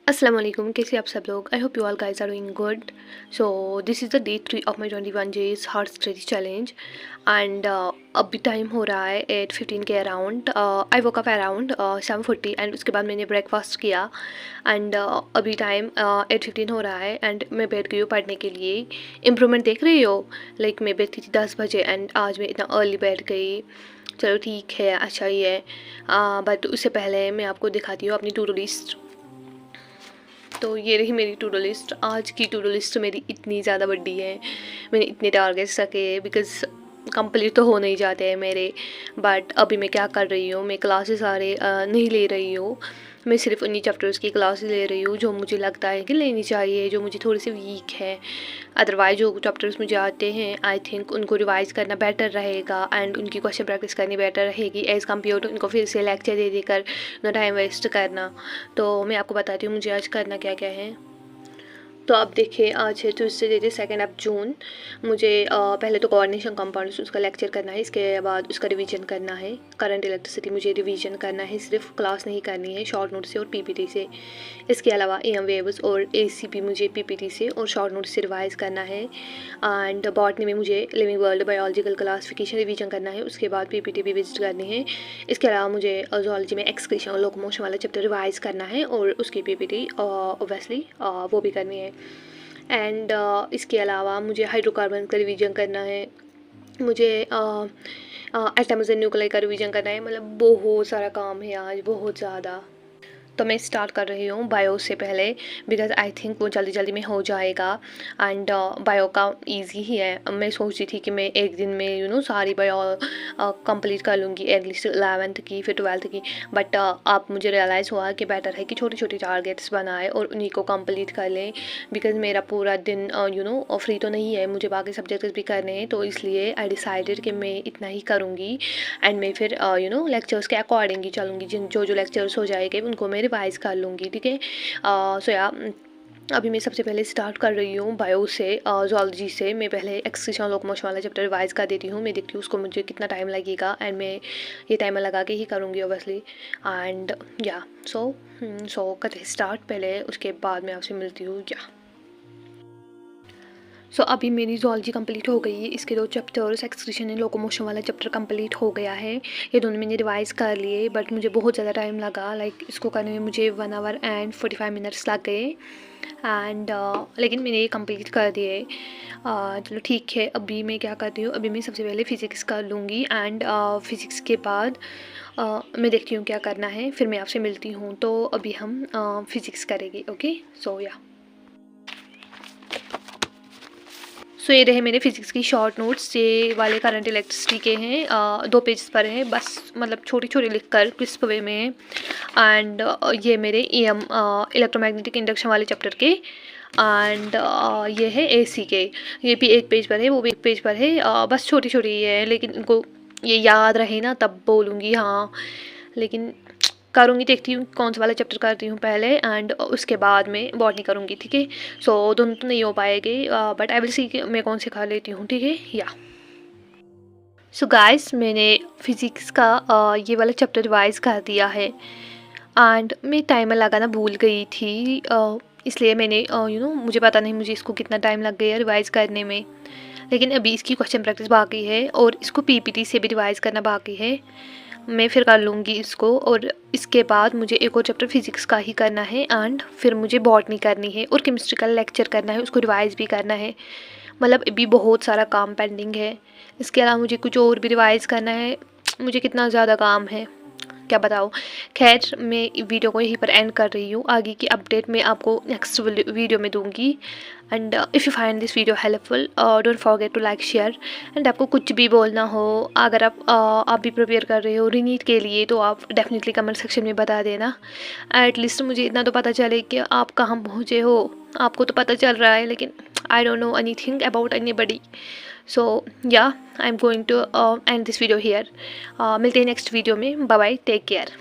अस्सलाम वालेकुम, कैसे आप सब लोग। I hope you all guys are doing good. So this is the day 3 of my 21 days hard study challenge and अभी टाइम हो रहा है 8:15 के around. I woke up around 7:40 and उसके बाद मैंने ब्रेकफास्ट किया एंड अभी टाइम 8:15 हो रहा है एंड मैं बैठ गई हूँ पढ़ने के लिए। इम्प्रूवमेंट देख रही हो, लाइक मैं बैठती थी 10 बजे एंड आज मैं इतना अर्ली बैठ गई। चलो ठीक है, अच्छा ही है। बट उससे पहले मैं आपको दिखाती हूँ अपनी टू डू लिस्ट। तो ये रही मेरी टू डू लिस्ट। आज की टू डू लिस्ट मेरी इतनी ज़्यादा बड़ी है, मैंने इतने टारगेट्स रखे बिकॉज़ कंप्लीट तो हो नहीं जाते हैं मेरे। बट अभी मैं क्या कर रही हूँ, मैं क्लासेस सारे नहीं ले रही हूँ। मैं सिर्फ उन्हीं चैप्टर्स की क्लासेस ले रही हूँ जो मुझे लगता है कि लेनी चाहिए, जो मुझे थोड़ी सी वीक है। अदरवाइज जो चैप्टर्स मुझे आते हैं आई थिंक उनको रिवाइज़ करना बेटर रहेगा एंड उनकी क्वेश्चन प्रैक्टिस करनी बेटर रहेगी एज़ कम्पेयर टू उनको फिर से लेक्चर दे देकर ना टाइम वेस्ट करना। तो मैं आपको बताती हूँ मुझे आज करना क्या क्या है। तो आप देखिए, आज है ट्यूसडे, डेट 2 जून। मुझे पहले तो कोऑर्डिनेशन कंपाउंड्स उसका लेक्चर करना है, इसके बाद उसका रिवीजन करना है। करंट इलेक्ट्रिसिटी मुझे रिवीजन करना है, सिर्फ क्लास नहीं करनी है, शॉर्ट नोट से और पीपीटी से। इसके अलावा एम वेव्स और एसीपी मुझे पीपीटी से और शॉर्ट नोट से रिवाइज करना है। एंड बॉटनी में मुझे living world biological classification revision करना है, उसके बाद पीपीटी भी विजिट करनी है। इसके अलावा मुझे जूलॉजी में एक्सक्रीशन और लोकोमोशन वाला चैप्टर रिवाइज करना है और उसकी पीपीटी ऑब्वियसली वो भी करनी है। एंड इसके अलावा मुझे हाइड्रोकार्बन का रिवीजन करना है, मुझे एटम्स एंड न्यूक्लियर का रिवीजन करना है। मतलब बहुत सारा काम है आज, बहुत ज़्यादा। तो मैं स्टार्ट कर रही हूँ बायो से पहले बिकॉज आई थिंक वो जल्दी जल्दी में हो जाएगा एंड बायो का इजी ही है। मैं सोच रही थी कि मैं एक दिन में सारी बायो कंप्लीट कर लूँगी, एटलीस्ट 11th की फिर 12th की। बट आप मुझे रियलाइज़ हुआ कि बेटर है कि छोटी छोटी टारगेट्स बनाए और उन्हीं को कंप्लीट कर लें बिकॉज मेरा पूरा दिन फ्री तो नहीं है, मुझे बाकी सब्जेक्ट्स भी करने हैं। तो इसलिए आई डिसाइडेड कि मैं इतना ही करूँगी एंड मैं फिर लेक्चर्स के अकॉर्डिंग ही चलूँगी। जिन जो जो लेक्चर्स हो जाएंगे उनको मैं रिवाइज कर लूँगी, ठीक है। सो या अभी मैं सबसे पहले स्टार्ट कर रही हूँ बायो से, जूलॉजी से। मैं पहले एक्सक्रीशन और लोकोमोशन वाला चैप्टर रिवाइज कर देती हूँ। मैं देखती हूँ उसको मुझे कितना टाइम लगेगा एंड मैं ये टाइमर लगा के ही करूँगी ऑब्वियसली। एंड या सो करते स्टार्ट पहले, उसके बाद मैं आपसे मिलती हूँ। सो अभी मेरी जूलॉजी कंप्लीट हो गई है। इसके 2 चैप्टर्स एक्सक्रीशन एंड लोकोमोशन वाला चैप्टर कंप्लीट हो गया है। ये दोनों मैंने रिवाइज़ कर लिए बट मुझे बहुत ज़्यादा टाइम लगा, लाइक इसको करने में मुझे 1 आवर एंड 45 मिनट्स लग गए एंड लेकिन मैंने ये कंप्लीट कर दिए। चलो ठीक है। अभी मैं क्या करती हूँ, अभी मैं सबसे पहले फ़िज़िक्स कर लूँगी एंड फ़िज़िक्स के बाद मैं देखती हूँ क्या करना है, फिर मैं आपसे मिलती हूँ। तो अभी हम फ़िज़िक्स करेंगे, ओके। सो या सो ये रहे मेरे फिज़िक्स की शॉर्ट नोट्स। ये वाले करंट इलेक्ट्रिसिटी के हैं, 2 पेज पर हैं बस, मतलब छोटी छोटी लिख कर क्रिस्प वे में। एंड ये मेरे EM इलेक्ट्रोमैग्नेटिक इंडक्शन वाले चैप्टर के एंड ये है AC के। ये भी 1 पेज पर है, वो भी 1 पेज पर है। बस छोटी छोटी है, लेकिन इनको ये याद रहे ना तब बोलूँगी, हाँ। लेकिन करूँगी, देखती हूँ कौन सा वाला चैप्टर करती हूँ पहले एंड उसके बाद में बॉटनी करूँगी, ठीक है। सो दोनों तो नहीं हो पाएंगे बट आई विल सी कि मैं कौन से खा लेती हूँ, ठीक है। या सो गाइस, मैंने फिज़िक्स का ये वाला चैप्टर रिवाइज़ कर दिया है एंड मैं टाइमर लगाना भूल गई थी, इसलिए मैंने मुझे पता नहीं मुझे इसको कितना टाइम लग गया रिवाइज़ करने में। लेकिन अभी इसकी क्वेश्चन प्रैक्टिस बाकी है और इसको PPT से भी रिवाइज़ करना बाकी है। मैं फिर कर लूँगी इसको और इसके बाद मुझे एक और चैप्टर फिज़िक्स का ही करना है एंड फिर मुझे बॉटनी करनी है और केमिस्ट्री का लेक्चर करना है, उसको रिवाइज़ भी करना है। मतलब अभी बहुत सारा काम पेंडिंग है। इसके अलावा मुझे कुछ और भी रिवाइज़ करना है। मुझे कितना ज़्यादा काम है क्या बताओ। खैर, मैं वीडियो को यहीं पर एंड कर रही हूँ। आगे की अपडेट मैं आपको नेक्स्ट वीडियो में दूँगी। And if you find this video helpful don't forget to like share. And आपको कुछ भी बोलना हो, अगर आप भी प्रिपेयर कर रहे हो रीनीट के लिए, तो आप डेफिनेटली कमेंट सेक्शन में बता देना। एटलीस्ट मुझे इतना तो पता चले कि आप कहाँ पहुँचे हो। आपको तो पता चल रहा है लेकिन I don't know anything about anybody. So yeah I am going to end this video here. मिलते हैं नेक्स्ट वीडियो में। Bye bye, take care.